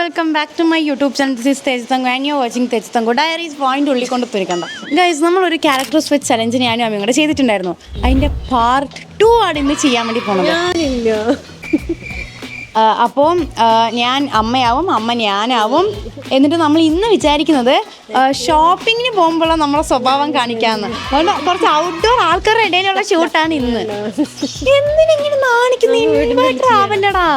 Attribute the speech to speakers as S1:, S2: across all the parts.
S1: welcome back to my YouTube channel. This is Tejithangu and you're watching Tejithangu Diaries. Point ഉള്ളിക്കൊണ്ട് തുരിക്കണ്ട guys, നമ്മളൊരു character switch challenge ഞാനും അമ്മയും കൂടെ ചെയ്തിട്ടുണ്ടായിരുന്നു. അതിൻ്റെ പാർട്ട് 2 ആണ് ഇന്ന് ചെയ്യാൻ വേണ്ടി പോണത്. അപ്പോൾ ഞാൻ അമ്മയാവും, അമ്മ ഞാനാവും. എന്നിട്ട് നമ്മൾ ഇന്ന് വിചാരിക്കുന്നത് ഷോപ്പിങ്ങിന് പോകുമ്പോഴുള്ള നമ്മളെ സ്വഭാവം കാണിക്കാമെന്ന്. അതുകൊണ്ട് കുറച്ച് ഔട്ട്ഡോർ ആൾക്കാരുടെ ഇടയിലുള്ള ഷൂട്ടാണ് ഇന്ന്. എന്തിനെങ്ങനെ നാണിക്കുന്നേടാ?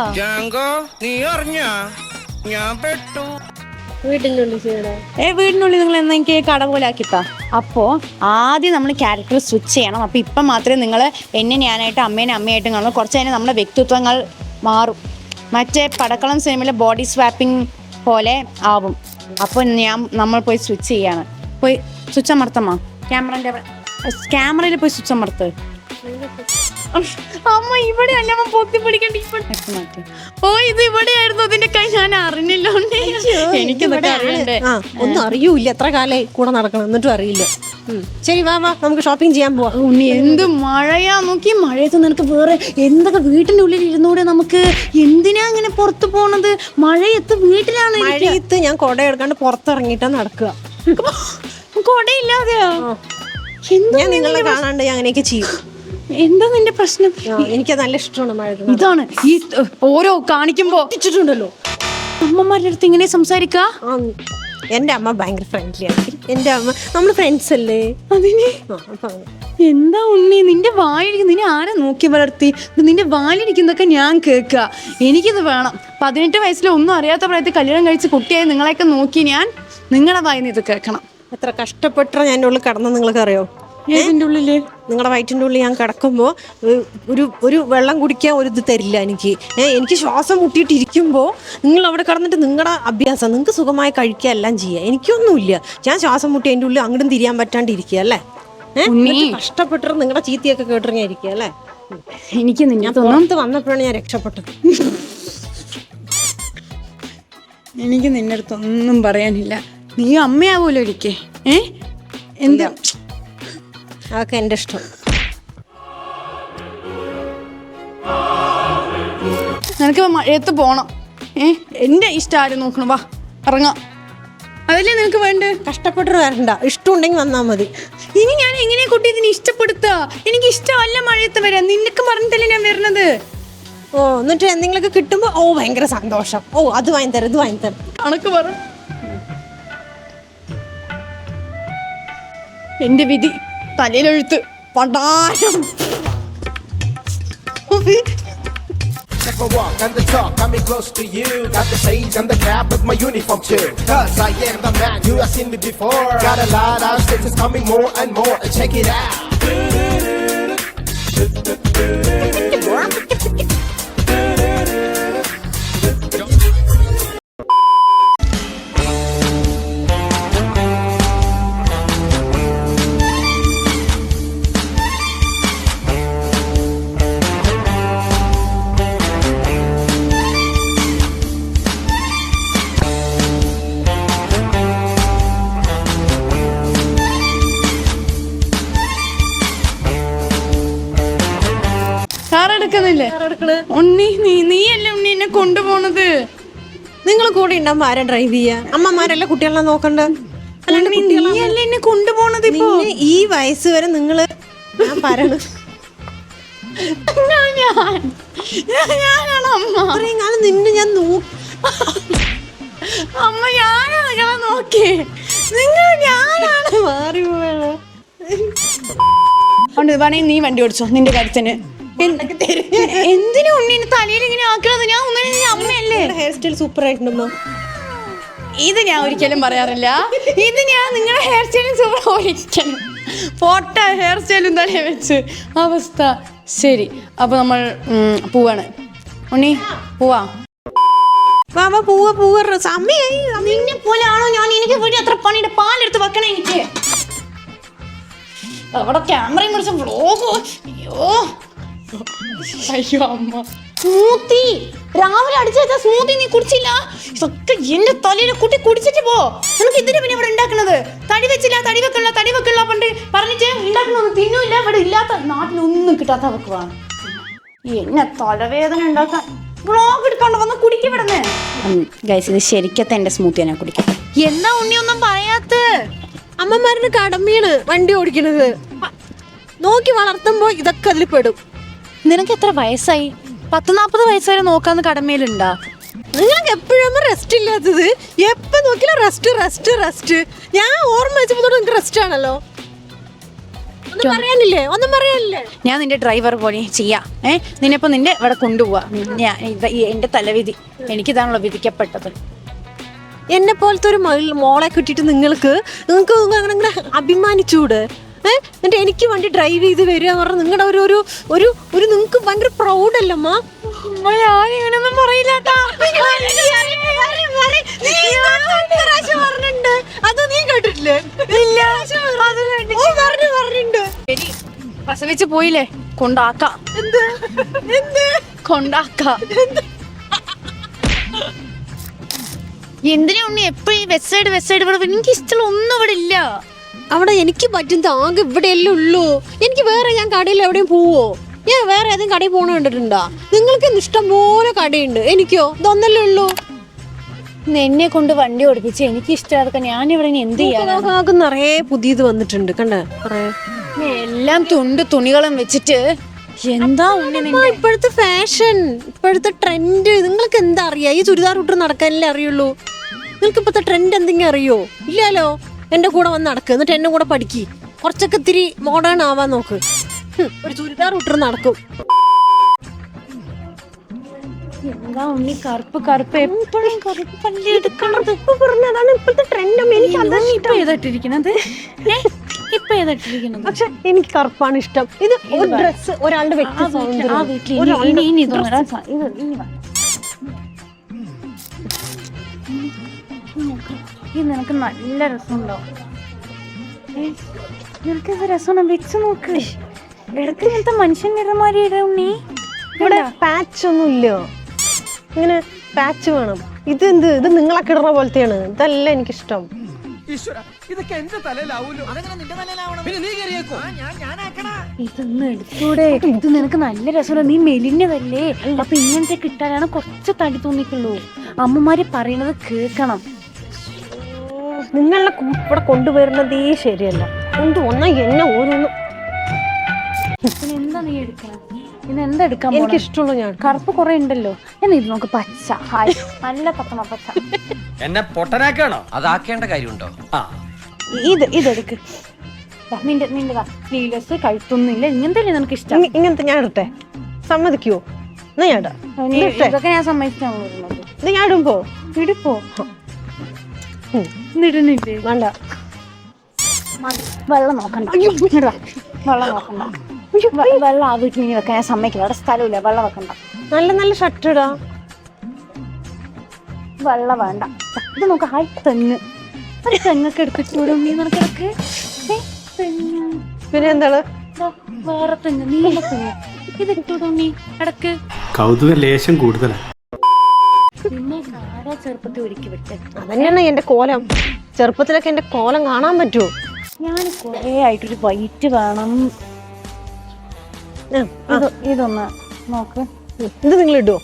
S1: വീടിനുള്ളിൽ നിങ്ങൾ എന്നാ എനിക്ക് കട പോലെ ആക്കിത്താ. അപ്പോൾ ആദ്യം നമ്മൾ ക്യാരക്ടർ സ്വിച്ച് ചെയ്യണം. അപ്പോൾ ഇപ്പം മാത്രമേ നിങ്ങൾ എന്നെ ഞാനായിട്ട് അമ്മേനെ അമ്മയായിട്ടും കാണുള്ളൂ. കുറച്ച് കഴിഞ്ഞാൽ നമ്മുടെ വ്യക്തിത്വങ്ങൾ മാറും. മറ്റേ പടക്കളം സിനിമയിലെ ബോഡി സ്വാപ്പിംഗ് പോലെ ആവും. അപ്പോൾ നമ്മൾ പോയി സ്വിച്ച് ചെയ്യാണ്. പോയി സ്വിച്ച് അമർത്തമ്മ. ക്യാമറയിൽ പോയി സ്വിച്ച് അമർത്ത്. അമ്മ ഇവിടെ അല്ല, അമ്മ പൊത്തി പിടിക്കണ്ട. ഓ, ഇത് ഇവിടെയായിരുന്നു. അതിന്റെ കൈ ഞാൻ അറിഞ്ഞില്ല. എനിക്കിതൊക്കെ അറിയണ്ടേ?
S2: ഒന്നും അറിയൂല. എത്ര കാലമായി കൂടെ നടക്കണം, എന്നിട്ടും അറിയില്ല. ശരി, വാ വാ, നമുക്ക് ഷോപ്പിംഗ് ചെയ്യാൻ പോവാം.
S1: ഉണ്ണി, എന്ത് മഴയാ നോക്കി. മഴയത്ത് നിനക്ക് വേറെ എന്തൊക്കെ വീട്ടിന്റെ ഉള്ളിൽ ഇരുന്നൂടെ? നമുക്ക് എന്തിനാ അങ്ങനെ പുറത്തു പോണത്? മഴയത്ത് വീട്ടിലാണ്.
S2: മഴയത്ത് ഞാൻ കൊട എടുക്കാണ്ട് പുറത്തിറങ്ങിട്ടാ നടക്കുക.
S1: കൊടയില്ലാതെയോ?
S2: ഞാൻ നിങ്ങളെ കാണാണ്ട് ഞാൻ അങ്ങനെയൊക്കെ ചെയ്യും.
S1: എന്താ നിന്റെ പ്രശ്നം?
S2: എനിക്ക് നല്ല ഇഷ്ടമാണ് മഴ.
S1: ഇതാണ് ഈ ഓരോ കാണിക്കുമ്പോ ഇട്ടിട്ടുണ്ടല്ലോ അമ്മമാരുടെ അടുത്ത് ഇങ്ങനെ സംസാരിക്കാ.
S2: എന്റെ അമ്മ ഭയങ്കര ഫ്രണ്ട്ലിയാണ്. എന്റെ അമ്മ, നമ്മള് ഫ്രണ്ട്സ് അല്ലേ?
S1: അതിന് എന്താ ഉണ്ണി നിന്റെ വാലിരിക്കുന്ന? നിന്നെ ആരെ നോക്കി വളർത്തി? നിന്റെ വാലിരിക്കുന്നതൊക്കെ ഞാൻ കേൾക്കുക. എനിക്കിത് വേണം. 18 വയസ്സിൽ ഒന്നും അറിയാത്ത പ്രായത്തിൽ കല്യാണം കഴിച്ച് കുട്ടിയായി നിങ്ങളെയൊക്കെ നോക്കി ഞാൻ നിങ്ങളുടെ വായിന്ന് ഇത് കേൾക്കണം.
S2: എത്ര കഷ്ടപ്പെട്ടാ ഞാൻ എൻ്റെ ഉള്ളിൽ കിടന്ന് നിങ്ങൾക്ക് അറിയോ?
S1: ഏതിൻ്റെ ഉള്ളില്?
S2: നിങ്ങളുടെ വയറ്റിൻ്റെ ഉള്ളിൽ ഞാൻ കിടക്കുമ്പോൾ ഒരു വെള്ളം കുടിക്കാൻ ഒരു ഇത് തരില്ല എനിക്ക്. എനിക്ക് ശ്വാസം മുട്ടിയിട്ടിരിക്കുമ്പോൾ നിങ്ങൾ അവിടെ കിടന്നിട്ട് നിങ്ങളുടെ അഭ്യാസം, നിങ്ങൾക്ക് സുഖമായി കഴിക്കുക എല്ലാം ചെയ്യുക. എനിക്കൊന്നുമില്ല. ഞാൻ ശ്വാസം മുട്ടി അതിൻ്റെ ഉള്ളിൽ അങ്ങോട്ടും തിരിയാൻ പറ്റാണ്ടിരിക്കുക അല്ലേ? കഷ്ടപ്പെട്ടിട്ട് നിങ്ങളുടെ ചീത്തയൊക്കെ കേട്ടിറങ്ങിയിരിക്കുക അല്ലേ?
S1: എനിക്ക്
S2: ഞാൻ പുറത്ത് വന്നപ്പോഴാണ് ഞാൻ രക്ഷപ്പെട്ടത്.
S1: എനിക്ക് നിന്റെ അടുത്തൊന്നും പറയാനില്ല. നീ അമ്മയാവൂലോ ഒരിക്കൽ. എന്താ
S2: അതൊക്കെ എൻ്റെ ഇഷ്ടം.
S1: നിനക്ക് മഴയത്ത് പോണം. എൻ്റെ ഇഷ്ടം ആരും നോക്കണം. വാ ഇറങ്ങാം. അതല്ലേ നിനക്ക് വേണ്ട?
S2: കഷ്ടപ്പെട്ട് വരണ്ട, ഇഷ്ടമുണ്ടെങ്കിൽ വന്നാൽ മതി.
S1: ഇനി ഞാൻ എങ്ങനെയാ കുട്ടി ഇതിനെ ഇഷ്ടപ്പെടുത്തുക? എനിക്ക് ഇഷ്ടമല്ല മഴയത്ത് വരാൻ. നിനക്ക് പറഞ്ഞിട്ടല്ലേ ഞാൻ വരുന്നത്.
S2: ഓ, എന്നിട്ട് എന്തെങ്കിലുമൊക്കെ കിട്ടുമ്പോൾ ഓ ഭയങ്കര സന്തോഷം. ഓ, അത് വാങ്ങിത്തരാം, ഇത് വാങ്ങിത്തരാം.
S1: കണക്ക് പറ. എൻ്റെ വിധി തലയിലെഴുത്ത് പണ്ടാരം.
S3: Check my walk and the talk, got me close to you. Got the shades and the cap with my uniform too. Cause I am the man, you have seen me before. Got a lot of states coming more and more. Check it out.
S1: ഉണ്ണി, നീയല്ലേ ഉണ്ണി എന്നെ കൊണ്ടുപോണത്?
S2: നിങ്ങൾ കൂടെ ഉണ്ടാകുമ്പോ ആരാ drive ചെയ്യാ? അമ്മമാരല്ലേ കുട്ടികളെ നോക്കണ്ട?
S1: അല്ലാണ്ട് നീയല്ലേ എന്നെ കൊണ്ടുപോണത്? ഇപ്പൊ
S2: ഈ വയസ്സ് വരെ നിങ്ങള് ഞാൻ പറയണ
S1: ഞാനാണ് അമ്മ.
S2: അത്രയും കാലം നിന്നെ ഞാൻ
S1: അമ്മ ഞാനാണ് നോക്കി. നിങ്ങൾ ഞാനാണ്
S2: മാറി പോയത്.
S1: വേണമെങ്കിൽ നീ വണ്ടി ഓടിച്ചോ നിന്റെ കാര്യത്തിന്. എന്തിനാ ഉണ്ണീനെ തലയിൽ ഇങ്ങനെ ആക്കണത്? ഞാൻ ഒന്നിനും അമ്മയല്ലേ.
S2: ഹെയർ സ്റ്റൈൽ സൂപ്പർ ആയിട്ടുണ്ടോ?
S1: ഇത് ഞാൻ ഒരിക്കലും പറയാറില്ല. ഇത് ഞാൻ നിങ്ങളുടെ ഹെയർ സ്റ്റൈലും സൂപ്പർ. ഒരിക്കലും പൊട്ട ഹെയർ സ്റ്റൈലും തലയെ വെച്ച് അവസ്ഥ. ശരി, അപ്പൊ നമ്മൾ പോവാണ്. ഉണ്ണി പോവാ.
S2: സമയായി.
S1: നിന്നെ പോലെ ആണോ ഞാൻ? എനിക്ക് വീട്ടിൽ അത്ര പണിയുടെ പാലെടുത്ത് വെക്കണം എനിക്ക്. അവിടെ ക്യാമറയും കുറിച്ച് വ്ളോഗോ. അയ്യോ അമ്മ. സ്മൂത്തി രാവിലെ അടിച്ചു വെച്ചാൽ സ്മൂത്തി നീ കുടിച്ചില്ല. ഇതൊക്കെ എന്റെ തലയിലെ കുട്ടി കുടിച്ചിട്ട് പോ. നമുക്ക് ഇതിന് പിന്നെ ഇവിടെ ഉണ്ടാക്കുന്നത് തടി വെച്ചില്ല, തടി വെക്കില്ല പണ്ട് പറഞ്ഞിട്ട് ഉണ്ടാക്കണൊന്നും തിന്നൂല്ല. ഇവിടെ ഇല്ലാത്ത നാട്ടിലൊന്നും കിട്ടാത്ത വെക്കുവാണ്. എന്നെ തലവേദന ഉണ്ടാക്കാൻ വ്ളോഗ് എടുക്കാണ്ട് വന്ന് കുടിക്കപ്പെടുന്നേ. ഗൈസ് ഇത് ശരിക്കത്തെ എന്റെ സ്മൂത്തി ഞാൻ കുടിക്കട്ടെ. എന്താ ഉണ്ണി ഒന്നും പറയാത്ത?
S2: അമ്മമാരുടെ കടമയാണ് വണ്ടി ഓടിക്കണത്. നോക്കി വളർത്തുമ്പോ ഇതൊക്കെ അതിൽ പെടും.
S1: നിനക്ക് എത്ര വയസ്സായി? 40-40 വയസ്സ് വരെ നോക്കാന്ന് കടമയിലുണ്ടാ?
S2: നിങ്ങൾക്ക് എപ്പോഴും റെസ്റ്റ് ഇല്ലാത്തത്. എപ്പോ നോക്കിയാലും റെസ്റ്റ് റെസ്റ്റ് റെസ്റ്റ്. ഞാൻ ഓർമ്മ വെച്ചപ്പോ നിങ്ങൾക്ക് റെസ്റ്റ് ആണല്ലോ. ഒന്നും പറയാനില്ലേ?
S1: ഞാൻ നിന്റെ ഡ്രൈവർ പോലെ ചെയ്യാ. നിന്നെപ്പോ നിന്റെ ഇവിടെ കൊണ്ടുപോവാ. ഞാൻ എന്റെ തലവിധി, എനിക്കിതാണല്ലോ വിധിക്കപ്പെട്ടത്.
S2: എന്നെ പോലത്തെ ഒരു മോളെ കിട്ടിയിട്ട് നിങ്ങൾക്ക് അങ്ങനെ അഭിമാനിച്ചൂടെ? എന്നിട്ട് എനിക്ക് വണ്ടി ഡ്രൈവ് ചെയ്ത് വരിക പറഞ്ഞാൽ നിങ്ങളുടെ ഒരു നിങ്ങൾക്ക് ഭയങ്കര പ്രൗഡല്ലമ്മ.
S1: ഞാനിങ്ങനൊന്നും പറയില്ല.
S2: അത് നീ കേട്ടിട്ടില്ലേ?
S1: പ്രസവിച്ച് പോയില്ലേ, കൊണ്ടാക്ക. എന്തിനാ ഉണ്ണി എപ്പോഴും ഈ വെസ്റ്റ് സൈഡ് ഇവിടെ? എനിക്ക് ഇഷ്ടമുള്ള ഒന്നും ഇവിടെ ഇല്ല.
S2: അവിടെ എനിക്ക് പറ്റും താങ്കൾ ഇവിടെയല്ലേ ഉള്ളൂ. എനിക്ക് വേറെ ഞാൻ കടയിൽ എവിടെയും പോവോ? ഞാൻ വേറെ ഏതെങ്കിലും കടയിൽ പോകണ കണ്ടിട്ടുണ്ടോ? നിങ്ങൾക്ക് ഇഷ്ടം പോലെ കടയുണ്ട്, എനിക്കോ ഇതൊന്നല്ലേ ഉള്ളൂ.
S1: എന്നെ കൊണ്ട് വണ്ടി ഓടിപ്പിച്ച് എനിക്ക് ഇഷ്ടമാക്കാൻ ഞാൻ ഇവിടെ എന്ത് ചെയ്യാൻ?
S2: നിറയെ പുതിയത് വന്നിട്ടുണ്ട് കണ്ടേ.
S1: എല്ലാം തുണികളും വെച്ചിട്ട് എന്താ
S2: ഇപ്പോഴത്തെ ഫാഷൻ, ഇപ്പോഴത്തെ ട്രെൻഡ് നിങ്ങൾക്ക് എന്താ അറിയാ? ഈ ചുരിദാർ ഇട്ട് നടക്കാനല്ലേ അറിയുള്ളൂ. നിങ്ങൾക്ക് ഇപ്പോഴത്തെ ട്രെൻഡ് എന്തെങ്കിലും അറിയോ? ഇല്ലല്ലോ. എന്റെ കൂടെ വന്ന് നടക്കുക, എന്നിട്ട് എന്നെ കൂടെ പഠിക്ക്. കുറച്ചൊക്കെ ഇത്തിരി മോഡേൺ ആവാൻ നോക്ക്. ഒരു ചുരിദാർ ഇട്ട് നടക്കും.
S1: എന്താ ഉണ്ണി കറുപ്പ് എപ്പോഴും കറുപ്പ് പല്ലി എടുക്കണത്?
S2: പറഞ്ഞതാണ് ഇപ്പോഴത്തെ ട്രെൻഡും. എനിക്ക്
S1: ഇപ്പൊ ഏതായിട്ടിരിക്കണത്?
S2: പക്ഷെ എനിക്ക് കറുപ്പാണ് ഇഷ്ടം. ഇത് ഒരു ഡ്രസ് ഒരാളുടെ വ്യക്തി
S1: നിനക്ക് നല്ല രസമുണ്ടോ? നിനക്ക് രസമാണ്, വെച്ച് നോക്ക്. ഇടയ്ക്ക് ഇങ്ങനത്തെ മനുഷ്യൻ നിറമാരി ഉണ്ണി.
S2: ഇവിടെ പാച്ച് ഒന്നും ഇല്ലോ, ഇങ്ങനെ പാച്ച് വേണം. ഇത് നിങ്ങളൊക്കെ ഇടുന്ന പോലത്തെയാണ്. ഇതല്ല എനിക്കിഷ്ടം.
S3: ഇതൊക്കെ എന്റെ തലയിലാവൂലോ.
S1: ഇതൊന്നും എടുത്തൂടെ? ഇത് നിനക്ക് നല്ല രസമാണ്. നീ മെലിഞ്ഞതല്ലേ, അപ്പൊ ഇങ്ങനത്തെ കിട്ടാനാണ് കുറച്ച് തടി തോന്നിക്കുള്ളൂ. അമ്മമാര് പറയണത് കേൾക്കണം.
S2: നിങ്ങളെ ഇവിടെ കൊണ്ടുവരുന്നതേ ശരിയല്ല. കൊണ്ടുവന്നാ എന്നെ ഓരോന്ന്
S1: എന്താ നീ എടുക്കണം? എന്താ എടുക്കാൻ?
S2: എനിക്ക് ഇഷ്ടമുള്ളൂ. ഞാൻ
S1: കറുപ്പ് കുറെ ഉണ്ടല്ലോ. എന്നാ ഇത് നോക്ക്, പച്ച. ഹായ്, നല്ല പത്തമ പച്ച.
S4: എന്നെ പൊട്ടനാക്കാണോ? അതാക്കേണ്ട കാര്യമുണ്ടോ?
S1: ഇതെടുക്ക്. നിന്റെ സ്ലീവ്ലെസ് കഴുത്തൊന്നുമില്ല. ഇങ്ങനത്തെ നിനക്ക് ഇഷ്ടം?
S2: ഇങ്ങനത്തെ ഞാൻ ഇടട്ടെ? സമ്മതിക്കുവോ? എന്നാ ഞാൻ ഇടാം.
S1: ഇതൊക്കെ ഞാൻ സമ്മതിച്ചാണ് വരുന്നത്.
S2: ഇത് ഞാൻ ഇടുമ്പോ
S1: ഇടിപ്പോ ഇടുന്നില്ലേ?
S2: വേണ്ട,
S1: വെള്ളം നോക്കണ്ട. വെള്ളം ആ വീട്ടിൽ ഇനി വെക്കാൻ ഞാൻ സമ്മതിക്കില്ല. അവിടെ സ്ഥലമില്ല, വെള്ളം വെക്കണ്ട.
S2: നല്ല നല്ല ഷർട്ട് ഇടാ.
S1: വെള്ളം വേണ്ട. ഇത് നോക്ക. ഹായ്, തെങ്ങ്. തെങ്ങൊക്കെ എടുത്തിട്ടൂടെ ഉണ്ണി നിനക്കിടക്ക്?
S2: പിന്നെ എന്താണ്?
S1: വേറെ തെങ്ങ്, നീല തെങ്ങ്. ഇത് ഇട്ടൂടെ ഉണ്ണി ഇടക്ക്?
S5: കൗതുക ലേശം കൂടുതലാണ്.
S1: പിന്നെ ആരാ ചെറുപ്പത്തിൽ ഒരുക്കി വിട്ട്?
S2: അതന്നെയാണ് എന്റെ കോലം. ചെറുപ്പത്തിലൊക്കെ എന്റെ കോലം കാണാൻ പറ്റുമോ?
S1: ഞാൻ കൊറേ ആയിട്ടൊരു വൈറ്റ് വേണം. ഇതൊന്ന് നോക്ക്.
S2: ഇത് നിങ്ങൾ ഇടുവോ?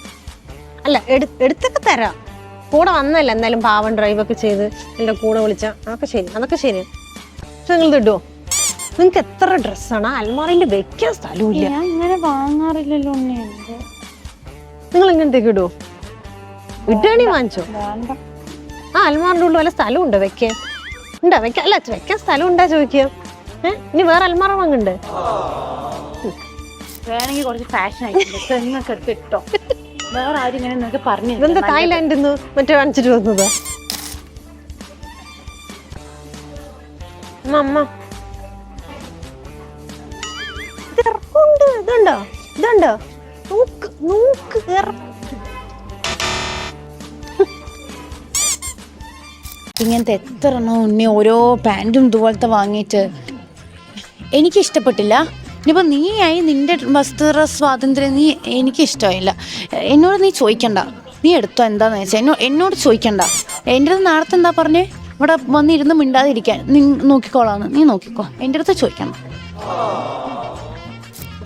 S2: അല്ല, എടുത്തൊക്കെ തരാം. കൂടെ വന്നല്ല എന്തായാലും പാവം ഡ്രൈവൊക്കെ ചെയ്ത് എൻ്റെ കൂടെ വിളിച്ച അതൊക്കെ ശരി. പക്ഷെ നിങ്ങൾ ഇത് ഇടുവോ? നിങ്ങൾക്ക് എത്ര ഡ്രസ്സാണ് അൽമാറയിൽ വെക്കാൻ സ്ഥലമില്ല.
S1: ഞാൻ ഇങ്ങനെ വാങ്ങാറില്ലല്ലോ.
S2: നിങ്ങൾ ഇങ്ങനത്തേക്ക് ഇടുവോ? ഇട്ടാണി വാങ്ങിച്ചോ? ആ അൽമാറിൻ്റെ ഉള്ളിൽ വല്ല സ്ഥലം ഉണ്ടോ വെക്കാൻ? ഉണ്ടാ വെക്കാൻ? അല്ല, വെക്കാൻ സ്ഥലം ഉണ്ടാ ചോദിക്കുക. ഇനി വേറെ അൽമാറ വാങ്ങണ്ടേ?
S1: വേണമെങ്കിൽ കുറച്ച് ഫാഷൻ ആയിട്ടുണ്ട്. തെങ്ങൊക്കെ എടുത്തിട്ടോ. വേറെ ആരും ഇങ്ങനെ നിനക്ക് പറഞ്ഞു.
S2: ഇതെന്താ തായ്ലാൻഡിൽ നിന്ന് മറ്റേ വാങ്ങിച്ചിട്ട് വന്നതാ? അമ്മ ഇതുണ്ടോ? നോക്ക്
S1: ഇങ്ങനത്തെ എത്ര എണ്ണം ഉണ്ണി ഓരോ പാൻറ്റും ഇതുപോലത്തെ വാങ്ങിയിട്ട് എനിക്കിഷ്ടപ്പെട്ടില്ല. ഇനിയിപ്പോൾ നീയായി നിൻ്റെ വസ്ത്ര സ്വാതന്ത്ര്യം എനിക്കിഷ്ടമായില്ല. എന്നോട് നീ ചോദിക്കണ്ട. നീ എടുത്തോ എന്താന്ന് വെച്ചാൽ എന്നോട് ചോദിക്കണ്ട. എൻ്റെ അടുത്ത് നാളത്തെ എന്താ പറഞ്ഞേ? ഇവിടെ വന്നിരുന്ന് മിണ്ടാതിരിക്കാൻ നീ നോക്കിക്കോളാന്ന്. നീ നോക്കിക്കോ, എൻ്റെ അടുത്ത് ചോദിക്കണ്ട.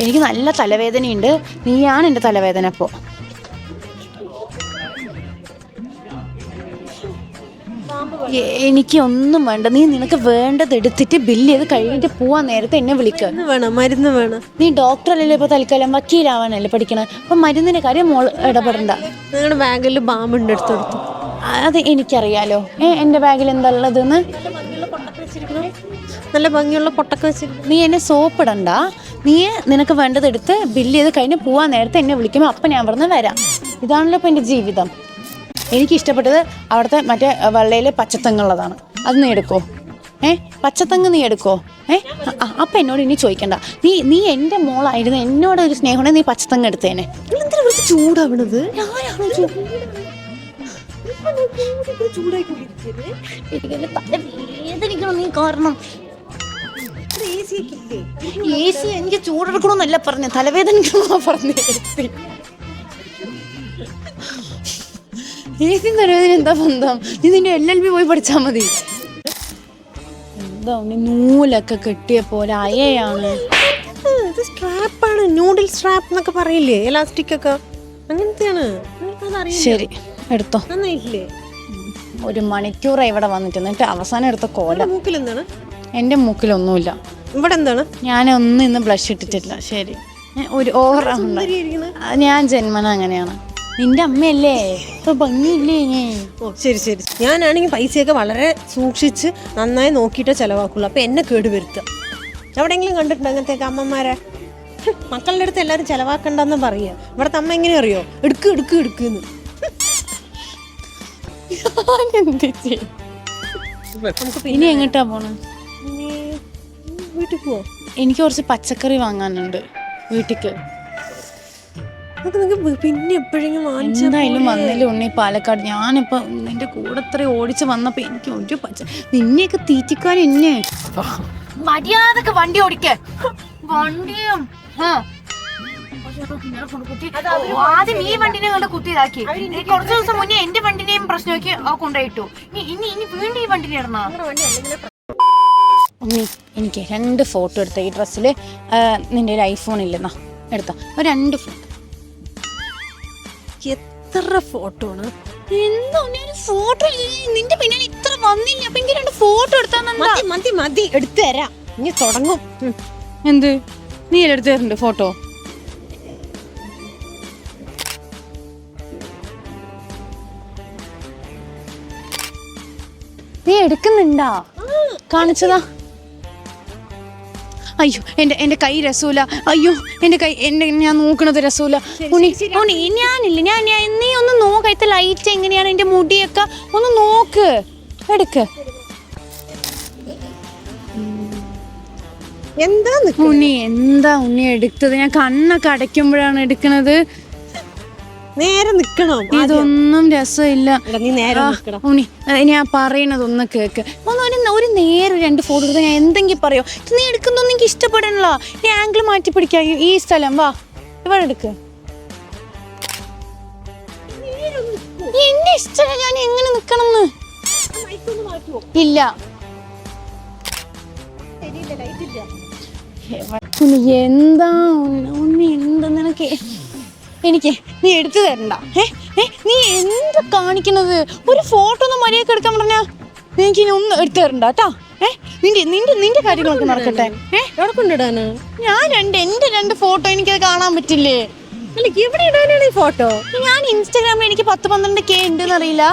S1: എനിക്ക് നല്ല തലവേദനയുണ്ട്. നീയാണ് എൻ്റെ തലവേദന. അപ്പോൾ എനിക്ക് ഒന്നും വേണ്ട. നീ നിനക്ക് വേണ്ടത് എടുത്തിട്ട് ബില്ല് ചെയ്ത് കഴിഞ്ഞിട്ട് പോവാൻ നേരത്തെ എന്നെ വിളിക്കുക.
S2: മരുന്ന് വേണം.
S1: നീ ഡോക്ടറല്ലേ ഇപ്പൊ തൽക്കാലം, വക്കീലാവാനല്ലേ പഠിക്കണേ. അപ്പൊ മരുന്നിന്റെ കാര്യം മോൾ ഇടപെടണ്ട.
S2: നിങ്ങളുടെ ബാഗിൽ ബാമ്പുണ്ട്, എടുത്തെടുത്തു.
S1: അത് എനിക്കറിയാലോ. എന്റെ ബാഗിൽ എന്താ ഉള്ളതെന്ന്.
S2: നല്ല ഭംഗിയുള്ള പൊട്ടൊക്കെ വെച്ചിട്ട്.
S1: നീ എന്നെ സോപ്പിടണ്ട. നീ നിനക്ക് വേണ്ടത് എടുത്ത് ബില്ല് ചെയ്ത് കഴിഞ്ഞ് പോവാൻ നേരത്തെ എന്നെ വിളിക്കുമ്പോൾ അപ്പം ഞാൻ പറഞ്ഞ് വരാം. ഇതാണല്ലോ ഇപ്പം എൻ്റെ ജീവിതം. എനിക്ക് ഇഷ്ടപ്പെട്ടത് അവിടുത്തെ മറ്റേ വെള്ളയിൽ പച്ചത്തങ്ങുള്ളതാണ്. അത് നീ എടുക്കോ? പച്ചത്തങ്ങ് നീ എടുക്കോ? അപ്പം എന്നോട് ഇനി ചോദിക്കണ്ട. നീ എൻ്റെ മോളായിരുന്നു, എന്നോട് ഒരു സ്നേഹമുണ്ടെങ്കിൽ നീ പച്ചത്തങ്ങ് എടുത്തേനെ.
S2: എന്തിനാ വിളിച്ച് ചൂടാവണത്?
S1: നീ കാരണം എനിക്ക് ചൂടെടുക്കണമെന്നല്ല പറഞ്ഞ, തലവേദനിക്കണമെന്നാ പറഞ്ഞ. ഏസിയും തലവേദന എന്താ ബന്ധം? നീ നിന്റെ LLB പോയി പഠിച്ചാ മതി. എന്താ നൂലൊക്കെ കെട്ടിയ പോലെ അയയാണ്.
S2: സ്ട്രാപ്പാണ്, നൂഡിൽ സ്ട്രാപ്പ് എന്നൊക്കെ പറയില്ലേ, എലാസ്റ്റിക് ഒക്കെ അങ്ങനത്തെയാണ്.
S1: ശരി എടുത്തോ.
S2: നന്നായില്ലേ?
S1: 1 മണിക്കൂർ ഇവിടെ വന്നിട്ട് എന്നിട്ട് അവസാനം എടുത്ത കോല.
S2: മൂക്കിൽ എന്താണ്?
S1: എൻ്റെ മൂക്കിലൊന്നുമില്ല.
S2: ഇവിടെ എന്താണ്?
S1: ഞാനൊന്നും ഇന്ന് ബ്ലഷ് ഇട്ടിട്ടില്ല. ശരി, ഒരു ഓവർ ഞാൻ ജന്മന അങ്ങനെയാണ്. നിന്റെ അമ്മയല്ലേ, ഇപ്പൊ ഭംഗിയില്ലേ?
S2: ഓ ശരി ശരി. ഞാനാണെങ്കിൽ പൈസയൊക്കെ വളരെ സൂക്ഷിച്ച് നന്നായി നോക്കിയിട്ടേ ചിലവാക്കുള്ളൂ. അപ്പൊ എന്നെ കേടുവരുത്തുക. എവിടെയെങ്കിലും കണ്ടിട്ടുണ്ടോ അങ്ങനത്തെയൊക്കെ അമ്മമാരെ? മക്കളുടെ അടുത്ത് എല്ലാവരും ചിലവാക്കണ്ടെന്ന് പറയുക. ഇവിടുത്തെ അമ്മ എങ്ങനെ അറിയോ? എടുക്കുന്നു.
S1: ഇനി എങ്ങോട്ടാ പോണ?
S2: വീട്ടിൽ പോവോ?
S1: എനിക്ക് കുറച്ച് പച്ചക്കറി വാങ്ങാനുണ്ട് വീട്ടിക്ക്.
S2: പിന്നെ എപ്പോഴെങ്കിലും
S1: എന്തായാലും വന്നില്ല ഉണ്ണി പാലക്കാട്. ഞാനിപ്പോ നിന്റെ കൂടെ ഇത്ര ഓടിച്ച് വന്നപ്പോ എനിക്ക് ഒരു നിന്നെയൊക്കെ തീറ്റിക്കാൻ എന്നെ മര്യാദക്ക് വണ്ടി ഓടിക്ക. വണ്ടിയും ആദ്യം ഈ വണ്ടിനെ കൊണ്ട് കുത്തിയതാക്കി. കുറച്ചു ദിവസം മുന്നേ എന്റെ വണ്ടിനെയും പ്രശ്നമാക്കി കൊണ്ടുപോയിട്ടു. ഇനി വീണ്ടും ഈ വണ്ടിനെ ഇടണോ? ഉണ്ണി എനിക്ക് 2 ഫോട്ടോ എടുത്ത ഈ ഡ്രസ്സില്. നിന്റെ ഒരു ഐഫോൺ ഇല്ലെന്നാ എടുത്ത 2 ഫോട്ടോ.
S2: എത്ര ഫോട്ടോ ആണ്?
S1: എന്താ ഒരു ഫോട്ടോ നിന്റെ പിന്നാലെ ഇത്ര വന്നില്ല. അപ്പൊ എനിക്ക് 2 ഫോട്ടോ എടുത്താ
S2: മതി എടുത്തു തരാം. ഇനി തുടങ്ങും.
S1: എന്ത് നീ എടുത്തു തരുന്നുണ്ട് ഫോട്ടോ? നീ എടുക്കുന്നുണ്ടാ? കാണിച്ചതാ. അയ്യോ എന്റെ കൈ രസൂല. അയ്യോ എന്റെ കൈ ഞാൻ നോക്കണത് രസൂല. ഞാനില്ല നീ ഒന്ന് നോക്ക്. അതിന്റെ ലൈറ്റ് എങ്ങനെയാണ്, എന്റെ മുടിയൊക്കെ ഒന്ന് നോക്ക്. എടുക്ക്.
S2: എന്താ
S1: ഉണ്ണി എടുത്തത്? ഞാൻ കണ്ണൊക്കെ അടയ്ക്കുമ്പോഴാണ് എടുക്കണത്.
S2: നേരെ നിക്കണം.
S1: ഇതൊന്നും രസമില്ല.
S2: നീ നേരെ നിക്കണം.
S1: ഉണ്ണി ഞാൻ പറയണതൊന്ന് കേക്ക്. ഒരു നേരെ 2 ഫോട്ടോ എടുത്താൽ ഞാൻ എന്തെങ്കിലും പറയോ? നീ എടുക്കുന്നൊന്നും എനിക്ക് ഇഷ്ടപ്പെടണല്ല. ഈ ആംഗിൾ മാറ്റി പിടിക്കാ. ഈ സ്ഥലം വാ, ഇവിടെ എടുക്ക്. എന്റെ ഇഷ്ടം ഞാൻ എങ്ങനെ നിക്കണമെന്ന് ഇല്ല. എന്താ ഉണ്ണി എന്താ നിനക്ക്? എനിക്ക് നീ എടുത്തു തരണ്ട. നീ എന്താ കാണിക്കണത്? ഒരു ഫോട്ടോ ഒന്നും മര്യാദക്ക് എടുക്കാൻ പറഞ്ഞാ എനിക്ക് ഇനി ഒന്നും എടുത്തു തരണ്ട കേട്ടാ. നിന്റെ കാര്യങ്ങളൊക്കെ നടക്കട്ടെ.
S2: എവിടെ കൊണ്ടിടാനാ?
S1: ഞാൻ എന്റെ 2 ഫോട്ടോ എനിക്കത് കാണാൻ പറ്റില്ലേ?
S2: എവിടെ ഇടാനാണ് ഈ ഫോട്ടോ?
S1: ഞാൻ ഇൻസ്റ്റാഗ്രാമിൽ എനിക്ക് 10-12K ഉണ്ടെന്ന് അറിയില്ല.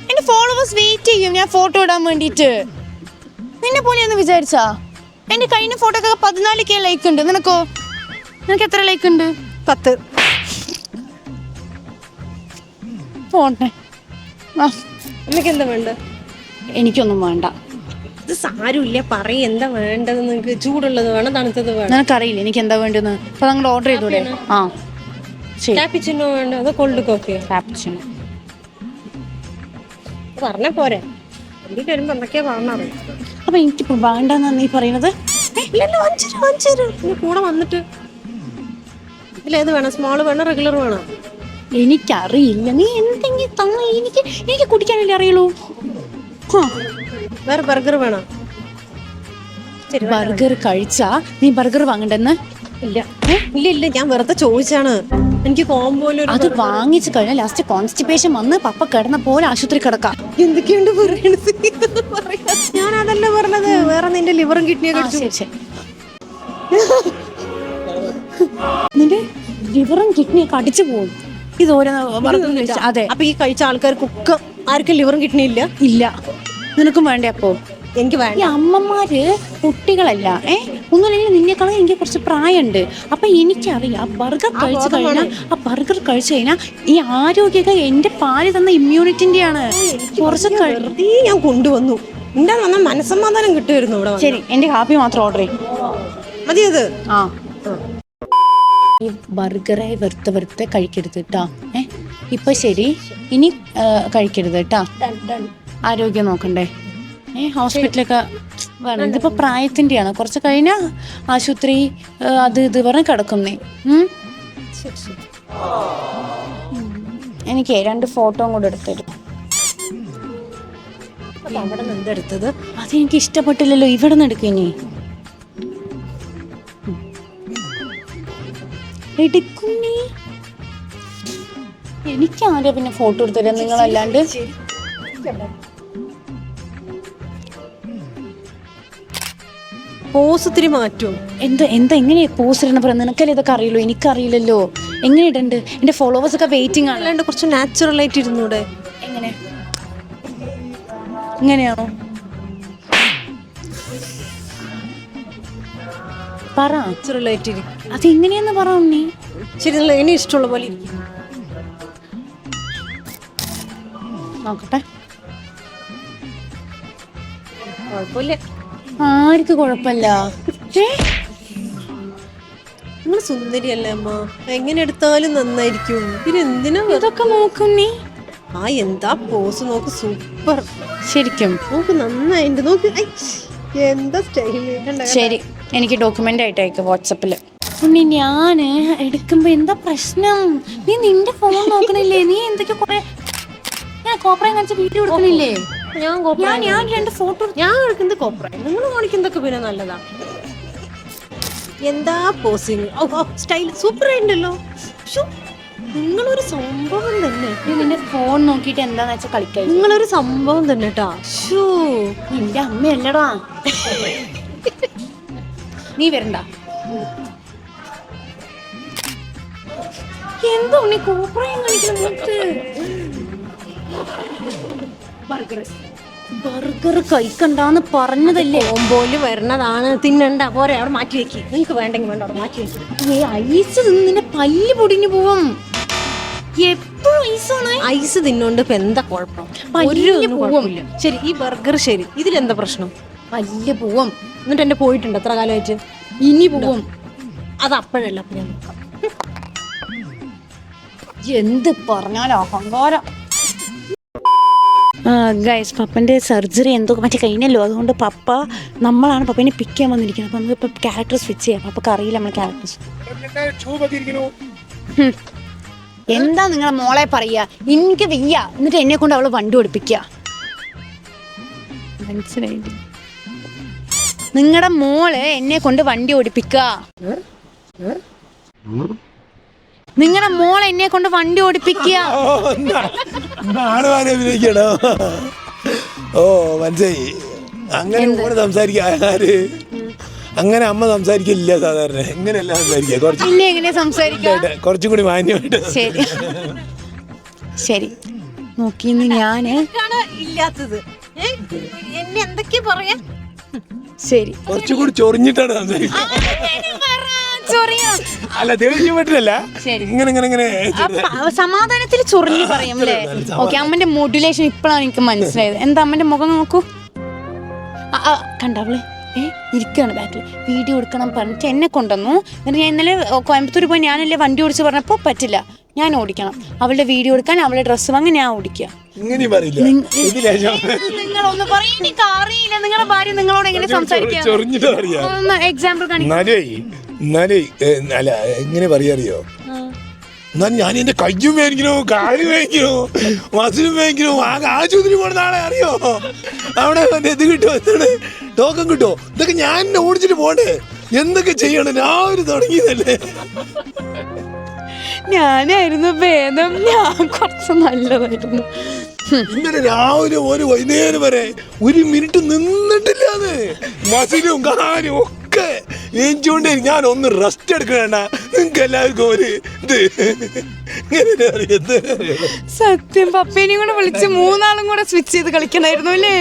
S1: എന്റെ ഫോളോവേഴ്സ് വെയിറ്റ് ചെയ്യും ഞാൻ ഫോട്ടോ ഇടാൻ വേണ്ടിട്ട്. നിന്നെ പോലെ ഒന്ന് വിചാരിച്ചാ? എന്റെ കഴിഞ്ഞ ഫോട്ടോക്ക് 14K ലൈക്ക് ഉണ്ട്. നിനക്കോ? നിനക്ക് എത്ര ലൈക്ക് ഉണ്ട്?
S2: 10.
S1: പോട്ടെ.
S2: നിനക്ക് എന്താ വേണ്ട?
S1: എനിക്കൊന്നും വേണ്ട.
S2: ഇത് സാരമില്ല, പറയും എന്താ വേണ്ടത്. നിനക്ക് ചൂടുള്ളത് വേണം, തണുത്തത് വേണം?
S1: നിനക്കറിയില്ല എനിക്ക് എന്താ വേണ്ടെന്ന്. അപ്പൊ അങ്ങോട്ട് ഓർഡർ ചെയ്തൂടെ?
S2: കാപ്പിച്ചിനോ വേണ്ട അതോ കോൾഡ് കോഫിയോ?
S1: കാപ്പിച്ചിനോ
S2: പറഞ്ഞ പോരെ. എനിക്ക് വരുമ്പോ എന്തൊക്കെയാ പറഞ്ഞറിയാം.
S1: അപ്പൊ എനിക്കിപ്പോ വേണ്ടെന്നാ നീ പറയുന്നത്?
S2: കൂടെ വന്നിട്ട് ഇതിലേത് വേണം? സ്മോള് വേണം, റെഗുലർ വേണം?
S1: എനിക്കറിയില്ല. നീ എന്തെങ്കിലും തന്നെ എനിക്ക് കുടിക്കാനല്ലേ അറിയുള്ളൂ.
S2: വേറെ ബർഗർ വേണം?
S1: ബർഗർ കഴിച്ചാ നീ ബർഗർ വാങ്ങണ്ടെന്ന്?
S2: ഇല്ല ഞാൻ വെറുതെ ചോദിച്ചാണ്. എനിക്ക് കോംബോയിലൊരു
S1: അത് വാങ്ങിച്ചു കഴിഞ്ഞാൽ ലാസ്റ്റ് കോൺസ്റ്റിപ്പേഷൻ വന്ന് പപ്പ കിടന്ന പോലെ ആശുപത്രി കിടക്കാം.
S2: എന്തൊക്കെയുണ്ട് പറയാ. ഞാൻ അതല്ല പറഞ്ഞത്, വേറെ നിന്റെ ലിവറും കിഡ്നിയൊക്കെ അടിച്ചു.
S1: ശരി ശരി. നിന്റെ ലിവറും കിഡ്നിയൊക്കെ അടിച്ചു പോകും ഇത് ഓരോ. അതെ,
S2: അപ്പൊ ഈ കഴിച്ച ആൾക്കാർക്കൊക്കെ ആർക്കും ലിവറും കിഡ്നി ഇല്ല?
S1: ഇല്ല. നിനക്കും വേണ്ടേ? അപ്പോ
S2: എനിക്ക്
S1: ഈ
S2: വേണ്ട.
S1: അമ്മമാര് കുട്ടികളല്ല, ഒന്നുമില്ലെങ്കിൽ നിന്നെക്കാളും എനിക്ക് കുറച്ച് പ്രായമുണ്ട്. അപ്പൊ എനിക്കറിയാം ബർഗർ കഴിച്ചു കഴിഞ്ഞാൽ ഈ ആരോഗ്യമൊക്കെ എന്റെ പാല് തന്ന ഇമ്മ്യൂണിറ്റിന്റെയാണ്. കുറച്ച്
S2: വെറുതെ ഞാൻ കൊണ്ടുവന്നു. എന്റെ വന്ന മനസ്സമാധാനം കിട്ടുമായിരുന്നു ഇവിടെ.
S1: ശരി, എന്റെ കാപ്പി മാത്രം ഓർഡർ ചെയ്യും.
S2: മതിയത്.
S1: ആ, ഈ ബർഗറെ വെറുതെ കഴിക്കരുത് കേട്ടാ. ഇപ്പൊ ശരി, ഇനി കഴിക്കരുത് കേട്ടാ. ആരോഗ്യം നോക്കണ്ടേ? ഹോസ്പിറ്റലൊക്കെ വേണം. ഇതിപ്പോ പ്രായത്തിന്റെയാണ്. കുറച്ച് കഴിഞ്ഞാ ആശുപത്രി അത് ഇത് പറഞ്ഞ് കിടക്കുന്നേ. എനിക്ക് 2 ഫോട്ടോയും കൂടെ എടുത്തരും.
S2: അവിടെ നിന്ന് എന്തെടുത്തത്?
S1: അതെനിക്ക് ഇഷ്ടപ്പെട്ടില്ലല്ലോ. ഇവിടെ നിന്ന് എടുക്കും. ഇനി എടുക്കും നീ. എനിക്കാരോ പിന്നെ ഫോട്ടോ എടുത്തരാ നിങ്ങളല്ലാണ്ട്.
S2: പോസ് ഇത്തിരി മാറ്റും.
S1: എന്താ എങ്ങനെയാ പോസ് ഇടണം പറയാം? നിനക്കല്ലേ ഇതൊക്കെ അറിയുള്ളൂ, എനിക്കറിയില്ലല്ലോ. എങ്ങനെ ഇടണ്ട്? എന്റെ ഫോളോവേഴ്സ് ഒക്കെ വെയിറ്റിംഗ് ആണ്.
S2: അല്ലാണ്ട് കുറച്ച് നാച്ചുറൽ ആയിട്ട് ഇരുന്നൂടെ?
S1: എങ്ങനെ? ഇങ്ങനെയാണോ? പറ.
S2: നാച്ചുറൽ ആയിട്ട് ഇരിക്കും.
S1: അത് എങ്ങനെയാന്ന് പറ നീ.
S2: ശരി, ഇനി ഇഷ്ടമുള്ള പോലെ ഇരിക്കും.
S1: നോക്കട്ടെ.
S2: കുഴപ്പമില്ല.
S1: ആർക്ക് കുഴപ്പമില്ല.
S2: നിങ്ങൾ സുന്ദരിയല്ലേ അമ്മ? എങ്ങനെ എടുത്താലും നന്നായിരിക്കും. പിന്നെ എന്തിനാ
S1: ഇതൊക്കെ നോക്കും നീ?
S2: ആ എന്താ പോസ് നോക്ക്, സൂപ്പർ.
S1: ശരിക്കും
S2: നോക്ക്, നന്നായിട്ട് നോക്ക്. എന്താ സ്റ്റൈല്.
S1: ശരി, എനിക്ക് ഡോക്യുമെന്റ് ആയിട്ട് അയക്കും വാട്സപ്പില്. പിന്നെ ഞാന് എടുക്കുമ്പോ എന്താ പ്രശ്നം? നീ നിന്റെ ഫോൺ നോക്കണില്ലേ? നീ എന്തൊക്കെ കൊറേ കോപ്പറയും കാണിച്ച വീഡിയോ എടുക്കണില്ലേ? ഞാൻ 2 ഫോട്ടോ
S2: ഞാൻ എടുക്കുന്നത് കോപ്പറായി. നിങ്ങൾ കാണിക്കുന്നതൊക്കെ പിന്നെ നല്ലതാ. എന്താ പോസിങ്, സ്റ്റൈൽ സൂപ്പർ ആയിട്ടുണ്ടല്ലോ. നിങ്ങളൊരു സംഭവം തന്നെ.
S1: നിന്റെ ഫോൺ നോക്കിട്ട് എന്താന്ന് വെച്ചാൽ കളിക്കായി.
S2: നിങ്ങളൊരു സംഭവം തന്നെ കേട്ടാ.
S1: നിന്റെ അമ്മയല്ലടാ. നീ വരണ്ട. എന്തോ നീ കോപ്പറയും കളിക്കുന്നത്? ബർഗർ കഴിക്കണ്ടാന്ന് പറഞ്ഞതല്ലേ?
S2: കോമ്പോയില് വരണതാണ്, തിന്നണ്ട. പോരെ, അവിടെ മാറ്റി വെക്കി. നിങ്ങൾക്ക് വേണ്ടെങ്കിൽ വേണ്ട, അവിടെ മാറ്റി വെക്കി.
S1: ഐസ് തിന്ന് നിന്റെ പല്ല് പൊടിഞ്ഞു പോവും. എപ്പോഴും ഐസാണ്.
S2: ഐസ് തിന്നോണ്ട് ഇപ്പൊ എന്താ കുഴപ്പം? കുഴപ്പമില്ല. ശരി, ഈ ബർഗർ ശരി, ഇതിലെന്താ പ്രശ്നം?
S1: പല്ല് പോവും.
S2: എന്നിട്ട് എന്റെ പോയിട്ടുണ്ട് എത്ര കാലമായിട്ട്?
S1: ഇനി പോവും.
S2: അത് അപ്പോഴല്ല, അപ്പൊ ഞാൻ നോക്കാം.
S1: എന്ത് പറഞ്ഞാലും അഹങ്കാരം. ഗൈസ്, പപ്പൻ്റെ സർജറി എന്തോ മറ്റേ കഴിഞ്ഞല്ലോ. അതുകൊണ്ട് നമ്മളാണ് പപ്പനെ പിക്ക് ചെയ്യാൻ വന്നിരിക്കുന്നത്. അപ്പം നമുക്കിപ്പോൾ ക്യാരക്ടർ സ്വിച്ച് ചെയ്യാം. പപ്പക്ക് അറിയില്ല നമ്മൾ ക്യാരക്ടർ. എന്താ നിങ്ങളെ മോളെ പറയാ? എനിക്ക് വയ്യ. എന്നിട്ട് എന്നെ കൊണ്ട് അവള് വണ്ടി ഓടിപ്പിക്കുക. മനസ്സിലായില്ല? നിങ്ങളുടെ മോള് എന്നെ കൊണ്ട് വണ്ടി ഓടിപ്പിക്കുക. നിങ്ങളുടെ മോൾ എന്നെ കൊണ്ട് വണ്ടി ഓടിപ്പിക്കുക.
S6: ഓ മനസ്സിലായി. അങ്ങനെ മോള് സംസാരിക്കാര് അങ്ങനെ അമ്മ സംസാരിക്കില്ല സാധാരണ. ഇങ്ങനെയല്ല സംസാരിക്കുക. കുറച്ചും കൂടി മാന്യമായിട്ട്.
S1: ശരി ശരി, നോക്കിന്ന് ഞാന്
S2: ഇല്ലാത്തത് എന്നെ എന്തൊക്കെയാ പറയാ.
S1: ശരി,
S6: കുറച്ചും കൂടി ചൊറിഞ്ഞിട്ടാണ് സംസാരിക്കുന്നത്. അല്ല, ദേഷ്യം പറ്റില്ല. ഇങ്ങനെ ഇങ്ങനെ ഇങ്ങനെ
S1: സമാധാനത്തിൽ ചൊറിഞ്ഞു പറയും അല്ലേ? ഓക്കെ, അമ്മന്റെ മോഡുലേഷൻ ഇപ്പോഴാണ് എനിക്ക് മനസ്സിലായത്. എന്താ അമ്മന്റെ മുഖം നോക്കൂ. കണ്ടവള് ഇരിക്കുകയാണ് ബാക്കിൽ. വീഡിയോ എടുക്കണം പറഞ്ഞിട്ട് എന്നെ കൊണ്ടുവന്നു. എന്നിട്ട് ഞാൻ ഇന്നലെ കോയമ്പത്തൂർ പോയി ഞാനല്ലേ വണ്ടി ഓടിച്ച് പറഞ്ഞപ്പോൾ പറ്റില്ല, ഞാൻ ഓടിക്കണം. അവളുടെ വീഡിയോ എടുക്കാൻ, അവളുടെ ഡ്രസ്സ് വാങ്ങാൻ ഞാൻ ഓടിക്കുക. നിങ്ങളൊന്ന് പറയും, എനിക്ക് അറിയില്ല. നിങ്ങളുടെ ഭാര്യ നിങ്ങളോട് എങ്ങനെ സംസാരിക്കാം? എക്സാമ്പിൾ
S6: അല്ല എങ്ങനെ പറയാറിയോ? എന്നാൽ ഞാൻ എന്റെ കയ്യും വേങ്ങിക്കണോ, കാലും വേങ്ങിക്കണോ, മസിലും വേങ്ങിക്കണോ. ആശുപത്രി പോണ നാളെ അറിയോ? അവിടെ ഇത് കിട്ടുമോ, എന്താണ് ടോക്കൺ കിട്ടുമോ? ഇതൊക്കെ ഞാൻ ഓടിച്ചിട്ട് പോണ്ടേ? എന്തൊക്കെ ചെയ്യണം? രാവിലെ തുടങ്ങിയതല്ലേ.
S1: ഞാനായിരുന്നു ഭേദം, ഞാൻ കുറച്ച് നല്ലതായിരുന്നു.
S6: ഇന്നലെ രാവിലെ ഒരു വൈകുന്നേരം വരെ 1 മിനിറ്റ് നിന്നിട്ടില്ലാന്ന്. മസിലും കാലും ഒക്കെ എഞ്ചുകൊണ്ട് ഞാൻ ഒന്ന് റെസ്റ്റ് എടുക്കണ. നിങ്ങൾക്ക് എല്ലാവർക്കും ഒരു ഇത് ഇങ്ങനെ അറിയാം.
S1: സത്യം, പപ്പേനെയും കൂടെ വിളിച്ച് 3 കൂടെ സ്വിച്ച് ചെയ്ത് കളിക്കണായിരുന്നു അല്ലേ?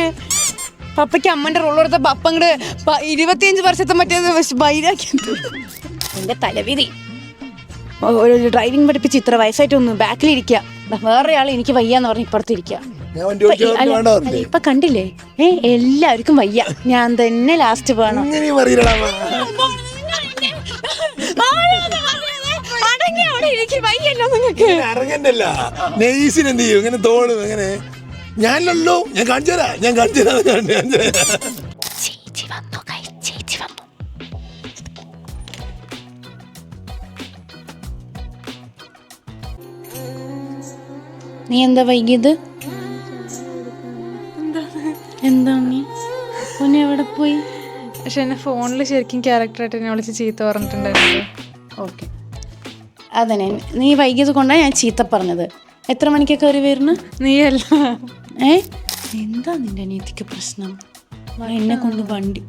S1: പപ്പയ്ക്ക് അമ്മന്റെ റോൾ കൊടുത്ത പപ്പ അങ്ങോട്ട് 25 വർഷത്തെ മറ്റേ ബൈരാക്കി. എന്റെ തലവിധി, ഒരു ഡ്രൈവിംഗ് പഠിപ്പിച്ച് ഇത്ര വയസ്സായിട്ടൊന്ന് ബാക്കിലിരിക്കുക, വേറൊരാൾ എനിക്ക് വയ്യാന്ന് പറഞ്ഞ് ഇപ്പുറത്തിരിക്കുക. ഇപ്പൊ കണ്ടില്ലേ, എല്ലാവർക്കും വയ്യ, ഞാൻ തന്നെ ലാസ്റ്റ് വേണം.
S6: ഇറങ്ങണ്ടല്ല നെയ്സിന് എന്ത് ചെയ്യും? ഇങ്ങനെ തോളും എങ്ങനെ ഞാനല്ലോ, ഞാൻ കാണിച്ചു തരാം.
S1: ചേച്ചി വന്നു, ചേച്ചി വന്നു. നീ എന്താ വൈകിയത്? എന്താ നീ പൊന്നെ എവിടെ പോയി?
S7: പക്ഷെ എന്നെ ഫോണിൽ ശരിക്കും ക്യാരക്ടറായിട്ട് എന്നെ വിളിച്ച് ചീത്ത പറഞ്ഞിട്ടുണ്ടായിരുന്നു.
S1: ഓക്കെ, അതന്നെ, നീ വൈകിയത് കൊണ്ടാണ് ഞാൻ ചീത്ത പറഞ്ഞത്. എത്ര മണിക്കൊക്കെ കയറി വരുന്നു?
S7: നീയല്ല.
S1: എന്താ നിന്റെ അനിയത്തിക്ക് പ്രശ്നം? എന്നെ കൊണ്ട് വണ്ടി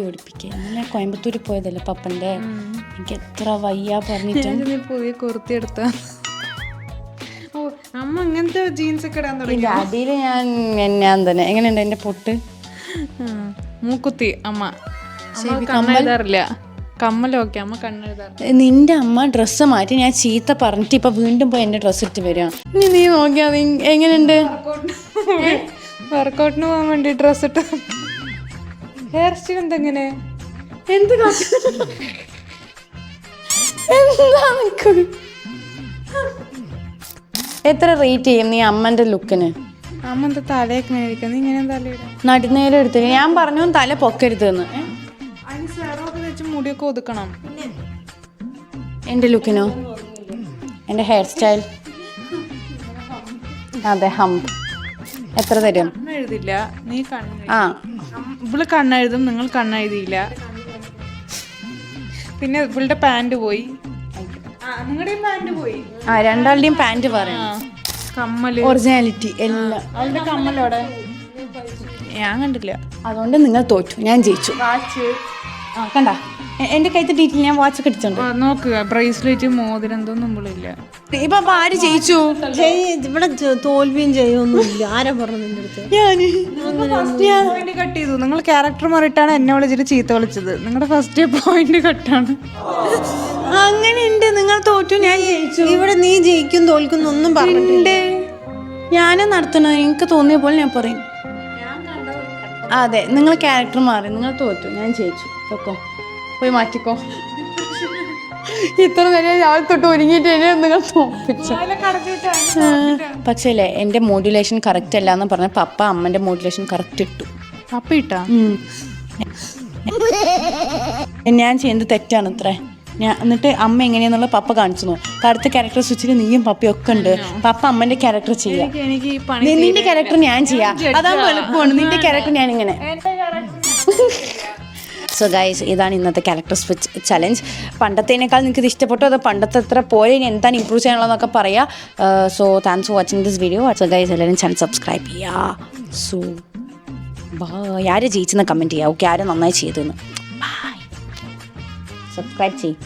S1: ഓടിപ്പിക്കുക. ഇന്നലെ കോയമ്പത്തൂർ പോയതല്ലേ പപ്പൻ്റെ, എനിക്ക് എത്ര വയ്യ പറഞ്ഞിട്ട്.
S7: നീ പുതിയ കുർത്തി എടുത്ത. ഓ, അമ്മ അങ്ങനത്തെ ജീൻസ് ഒക്കെ ഇടാൻ തുടങ്ങി.
S1: അതിൽ ഞാൻ തന്നെ. എങ്ങനെയുണ്ട് എൻ്റെ പൊട്ട്?
S7: മൂക്കുത്തി അമ്മ കണ്ണെഴുതാറില്ല. കമ്മലൊക്കെ അമ്മ കണ്ണെഴുതാറില്ല.
S1: നിന്റെ അമ്മ ഡ്രസ്സ് മാറ്റി ഞാൻ ചീത്ത പറഞ്ഞിട്ട് ഇപ്പൊ വീണ്ടും പോയി എന്റെ ഡ്രസ്സ് ഇട്ട് വരിക. നീ നോക്കിയാ എങ്ങനെയുണ്ട്?
S7: വർക്കൗട്ടിന് പോകാൻ വേണ്ടി ഡ്രസ്സ് ഇട്ട്. ഹെയർ സ്റ്റൈൽ എന്തെങ്ങനെ?
S1: എന്താ എത്ര റേറ്റ് ചെയ്യും നീ അമ്മന്റെ ലുക്കിന്?
S7: അമ്മ എന്താ തലയൊക്കെ മേടിക്കാം, നീ ഇങ്ങനെ തലയിടാം.
S1: നടുന്നേരം എടുത്തില്ല, ഞാൻ പറഞ്ഞു തല പൊക്കരുതെന്ന്.
S7: അതിന് സെറോക്കെ വെച്ച് മുടിയൊക്കെ ഒതുക്കണം.
S1: എൻ്റെ ലുക്കിനോ? എൻ്റെ ഹെയർ സ്റ്റൈൽ? അതെ, ഹംപ്. എത്ര തരും?
S7: കണ്ണെഴുതില്ല, നീ കണ്ണ്.
S1: ആ,
S7: ഇവള് കണ്ണെഴുതും, നിങ്ങൾ കണ്ണെഴുതിയില്ല. പിന്നെ ഇവളുടെ പാന്റ് പോയി, നിങ്ങളുടെയും പാന്റ് പോയി.
S1: രണ്ടാളുടെയും പാന്റ് പറയണം.
S7: കമ്മല്,
S1: ഒറിജിനാലിറ്റി എല്ലാം.
S7: അവളുടെ കമ്മലോടെ ഞാൻ കണ്ടില്ല.
S1: അതുകൊണ്ട് നിങ്ങൾ തോറ്റു, ഞാൻ ജയിച്ചു.
S7: വാച്ച്
S1: കണ്ട എന്റെ കയ്യത്തെ ഡീറ്റെയിൽ ഞാൻ വാച്ച് ഒക്കെ അടിച്ചോണ്ട്.
S7: നോക്കുക, ബ്രേസ്ലെറ്റ്, മോതിരം എന്തൊന്നും ഇവളില്ല.
S1: ഇപ്പൊ ആര് ജയിച്ചു?
S2: ഇവിടെ തോൽവിയും ചെയ്യൊന്നുമില്ല. ആരാ പറഞ്ഞു നിന്റെ അടുത്ത്?
S7: പോയിന്റ് കട്ട് ചെയ്തു. നിങ്ങൾ ക്യാരക്ടർ മാറിയിട്ടാണ് എന്നെ വിളിച്ചിട്ട് ചീത്ത വിളിച്ചത്. നിങ്ങളുടെ ഫസ്റ്റ് പോയിന്റ് കട്ടാണ്.
S1: അങ്ങനെയുണ്ട്, നിങ്ങൾ തോറ്റു, ഞാൻ ജയിച്ചു.
S2: ഇവിടെ നീ ജയിക്കും തോൽക്കും ഒന്നും പറഞ്ഞിട്ടുണ്ട്.
S1: ഞാനും നടത്തണോ? എനിക്ക് തോന്നിയ പോലെ ഞാൻ പറയും. അതെ, നിങ്ങൾ ക്യാരക്ടർ മാറി, നിങ്ങൾ തോറ്റു, ഞാൻ ജയിച്ചു. പൊക്കോ, പോയി മാറ്റിക്കോ. ഇത്ര നേരം രാവിലെ തൊട്ട് ഒരുങ്ങിയിട്ട് നിങ്ങൾ തോപ്പിച്ചു. പക്ഷേ അല്ലേ, എൻ്റെ മോഡുലേഷൻ കറക്റ്റ് അല്ല എന്ന് പറഞ്ഞ പപ്പ അമ്മൻ്റെ മോഡുലേഷൻ കറക്റ്റ് ഇട്ടു.
S7: പപ്പ ഇട്ടാ?
S1: ഞാൻ ചെയ്യുന്നത് തെറ്റാണ് ഇത്രേ. എന്നിട്ട് അമ്മ എങ്ങനെയാന്നുള്ള പപ്പ കാണിച്ചു തന്നു. അടുത്ത ക്യാരക്ടർ സ്വിച്ചിൽ നീയും പപ്പയും ഒക്കെ ഉണ്ട്. പപ്പ അമ്മന്റെ ക്യാരക്ടർ ചെയ്യാം, നിന്റെ ക്യാരക്ടർ ഞാൻ ചെയ്യാം. അതാകുമ്പോൾ എളുപ്പമാണ്. നിന്റെ ക്യാരക്ടർ ഞാൻ ഇങ്ങനെ. സോ ഗൈസ്, ഇതാണ് ഇന്നത്തെ ക്യാരക്ടർ സ്വിച്ച് ചലഞ്ച്. പണ്ടത്തേനേക്കാൾ നിങ്ങൾക്ക് ഇത് ഇഷ്ടപ്പെട്ടോ? അതോ പണ്ടത്തെ എത്ര പോലെ ഇനി എന്താണ് ഇമ്പ്രൂവ് ചെയ്യാനുള്ളതെന്നൊക്കെ പറയാം. So thanks for watching this video. So guys, എല്ലാവരും ചാനൽ സബ്സ്ക്രൈബ് ചെയ്യുക. സോ ആര് ജയിച്ചെന്ന് കമൻറ്റ് ചെയ്യുക. ഓക്കെ, ആര് നന്നായി ചെയ്തെന്ന്. ബൈ. സബ്സ്ക്രൈബ് ചെയ്യും.